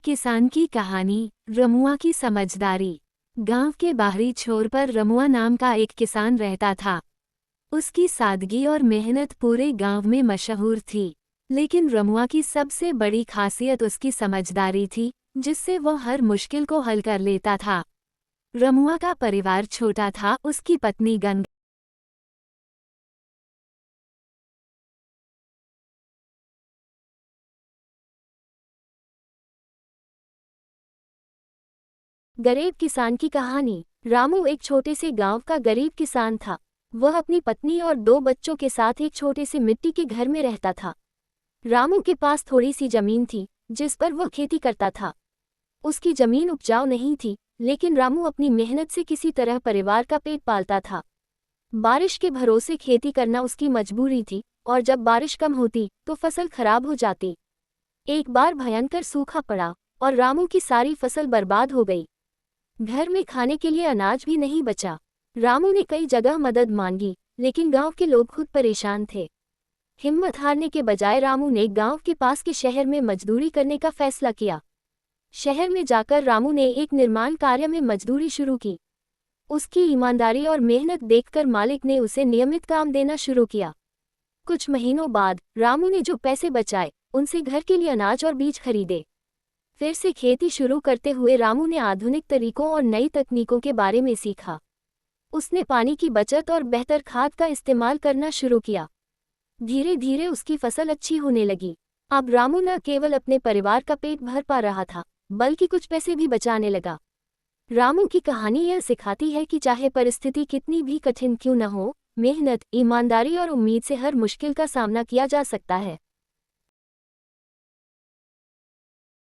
किसान की कहानी। रमुआ की समझदारी। गांव के बाहरी छोर पर रमुआ नाम का एक किसान रहता था। उसकी सादगी और मेहनत पूरे गांव में मशहूर थी। लेकिन रमुआ की सबसे बड़ी खासियत उसकी समझदारी थी, जिससे वह हर मुश्किल को हल कर लेता था। रमुआ का परिवार छोटा था। उसकी पत्नी गंगा गरीब किसान की कहानी। रामू एक छोटे से गांव का गरीब किसान था। वह अपनी पत्नी और 2 बच्चों के साथ एक छोटे से मिट्टी के घर में रहता था। रामू के पास थोड़ी सी जमीन थी, जिस पर वह खेती करता था। उसकी जमीन उपजाऊ नहीं थी, लेकिन रामू अपनी मेहनत से किसी तरह परिवार का पेट पालता था। बारिश के भरोसे खेती करना उसकी मजबूरी थी, और जब बारिश कम होती तो फसल खराब हो जाती। एक बार भयंकर सूखा पड़ा और रामू की सारी फसल बर्बाद हो गई। घर में खाने के लिए अनाज भी नहीं बचा। रामू ने कई जगह मदद मांगी, लेकिन गांव के लोग खुद परेशान थे। हिम्मत हारने के बजाय रामू ने गांव के पास के शहर में मजदूरी करने का फैसला किया। शहर में जाकर रामू ने एक निर्माण कार्य में मजदूरी शुरू की। उसकी ईमानदारी और मेहनत देखकर मालिक ने उसे नियमित काम देना शुरू किया। कुछ महीनों बाद रामू ने जो पैसे बचाए, उनसे घर के लिए अनाज और बीज खरीदे। फिर से खेती शुरू करते हुए रामू ने आधुनिक तरीकों और नई तकनीकों के बारे में सीखा। उसने पानी की बचत और बेहतर खाद का इस्तेमाल करना शुरू किया। धीरे धीरे उसकी फसल अच्छी होने लगी। अब रामू न केवल अपने परिवार का पेट भर पा रहा था, बल्कि कुछ पैसे भी बचाने लगा। रामू की कहानी यह सिखाती है कि चाहे परिस्थिति कितनी भी कठिन क्यों न हो, मेहनत, ईमानदारी और उम्मीद से हर मुश्किल का सामना किया जा सकता है।